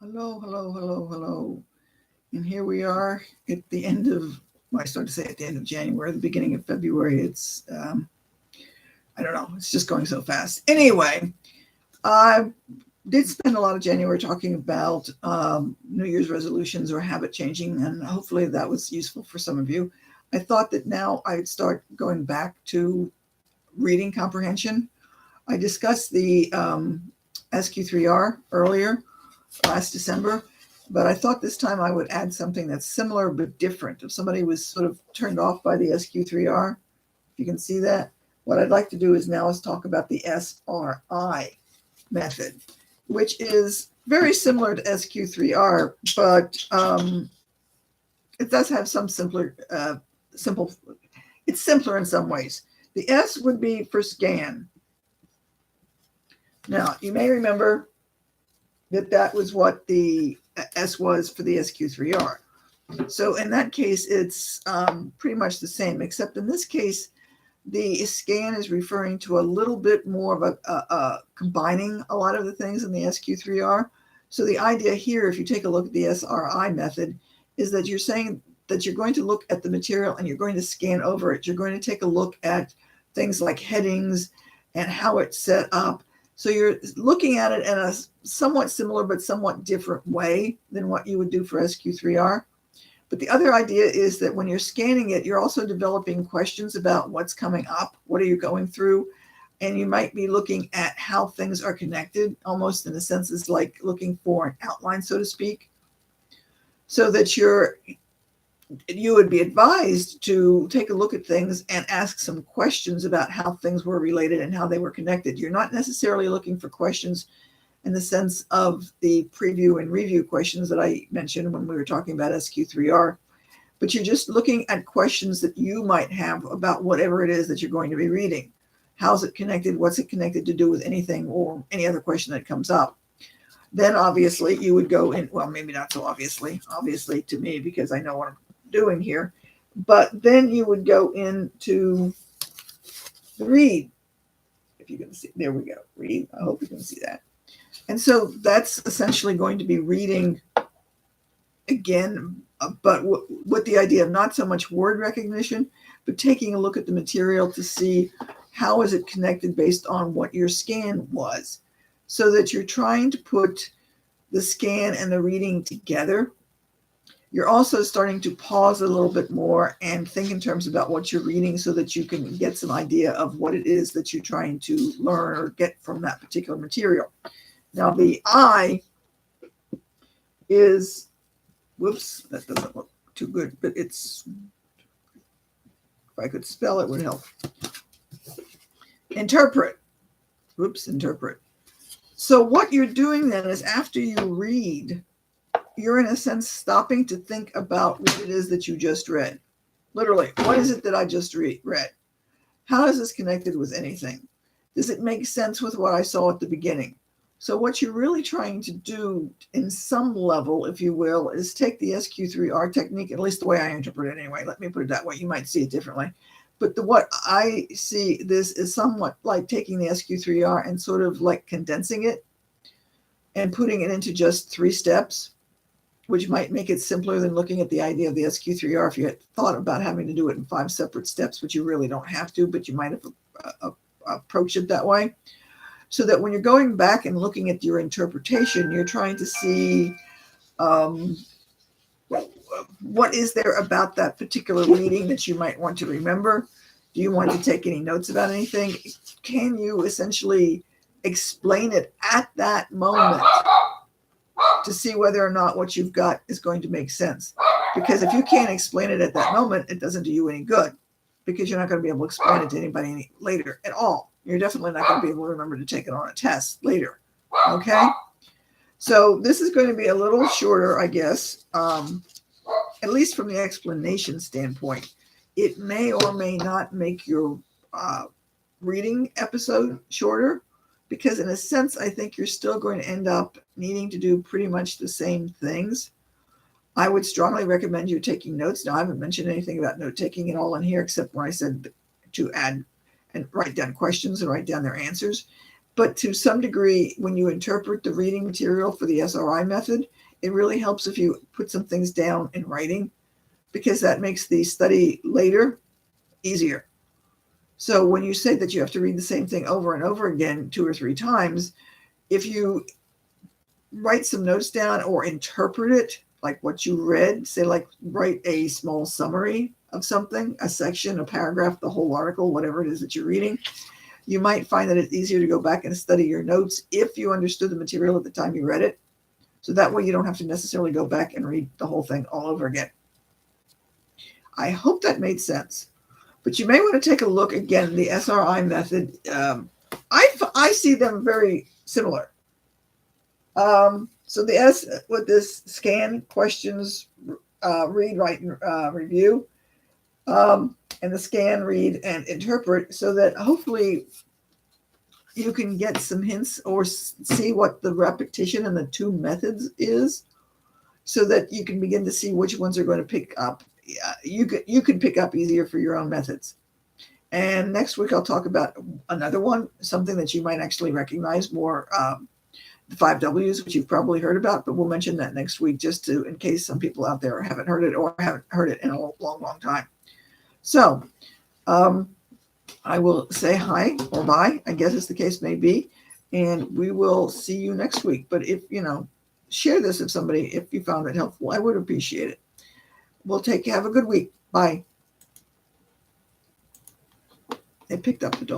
Hello, hello, hello, hello. And here we are at the end of, well, I started to say at the end of January, the beginning of February. I don't know, it's just going so fast. Anyway, I did spend a lot of January talking about New Year's resolutions or habit changing, and hopefully that was useful for some of you. I thought that now I'd start going back to reading comprehension. I discussed the SQ3R earlier last December, but I thought this time I would add something that's similar but different. If somebody was sort of turned off by the SQ3R, if you can see that, what I'd like to do is now is talk about the SRI method, which is very similar to SQ3R, but it does have some simple, it's simpler in some ways. The S would be for scan. Now, you may remember that was what the S was for the SQ3R. So in that case, it's pretty much the same, except in this case, the scan is referring to a little bit more of a combining a lot of the things in the SQ3R. So the idea here, if you take a look at the SRI method, is that you're saying that you're going to look at the material and you're going to scan over it. You're going to take a look at things like headings and how it's set up. So you're looking at it in a somewhat similar but somewhat different way than what you would do for SQ3R. But the other idea is that when you're scanning it, you're also developing questions about what's coming up, what are you going through, and you might be looking at how things are connected, almost in a sense it's like looking for an outline, so to speak, so that you would be advised to take a look at things and ask some questions about how things were related and how they were connected. You're not necessarily looking for questions in the sense of the preview and review questions that I mentioned when we were talking about SQ3R, but you're just looking at questions that you might have about whatever it is that you're going to be reading. How's it connected? What's it connected to do with anything or any other question that comes up? Then obviously you would go in, well, maybe not so obviously to me because I know what I'm doing here, but then you would go into the read. If you can see, there we go, read. I hope you can see that. And so that's essentially going to be reading again, but with the idea of not so much word recognition, but taking a look at the material to see how is it connected based on what your scan was, so that you're trying to put the scan and the reading together. You're also starting to pause a little bit more and think in terms about what you're reading so that you can get some idea of what it is that you're trying to learn or get from that particular material. Now, the I is, whoops, that doesn't look too good, but it's, if I could spell it would help. Interpret. Whoops, interpret. So what you're doing then is after you read, you're in a sense stopping to think about what it is that you just read. Literally, what is it that I just read? How is this connected with anything? Does it make sense with what I saw at the beginning? So what you're really trying to do in some level, if you will, is take the SQ3R technique, at least the way I interpret it anyway. Let me put it that way. You might see it differently. But what I see this is somewhat like taking the SQ3R and sort of like condensing it and putting it into just 3 steps, which might make it simpler than looking at the idea of the SQ3R if you had thought about having to do it in 5 separate steps, which you really don't have to, but you might have approached it that way. So that when you're going back and looking at your interpretation, you're trying to see what is there about that particular reading that you might want to remember. Do you want to take any notes about anything? Can you essentially explain it at that moment to see whether or not what you've got is going to make sense? Because if you can't explain it at that moment, it doesn't do you any good, because you're not going to be able to explain it to anybody later at all. You're definitely not going to be able to remember to take it on a test later. Okay? So this is going to be a little shorter, I guess, at least from the explanation standpoint. It may or may not make your reading episode shorter, because in a sense, I think you're still going to end up needing to do pretty much the same things. I would strongly recommend you taking notes. Now, I haven't mentioned anything about note taking at all in here, except when I said to add and write down questions and write down their answers. But to some degree, when you interpret the reading material for the SRI method, it really helps if you put some things down in writing, because that makes the study later easier. So when you say that you have to read the same thing over and over again 2 or 3 times, if you write some notes down or interpret it like what you read, say like write a small summary of something, a section, a paragraph, the whole article, whatever it is that you're reading, you might find that it's easier to go back and study your notes if you understood the material at the time you read it. So that way you don't have to necessarily go back and read the whole thing all over again. I hope that made sense. But you may want to take a look again, the SRI method. I see them very similar. So the S with this scan, questions, read, write, and review, and the scan, read, and interpret, so that hopefully you can get some hints or see what the repetition in the 2 methods is, so that you can begin to see which ones are going to pick up. You can pick up easier for your own methods. And next week I'll talk about another one, something that you might actually recognize more, the 5 W's, which you've probably heard about, but we'll mention that next week just to, in case some people out there haven't heard it or haven't heard it in a long time. So I will say hi or bye, I guess as the case may be, and we will see you next week. But if, share this if you found it helpful, I would appreciate it. Have a good week. Bye. They picked up the dog.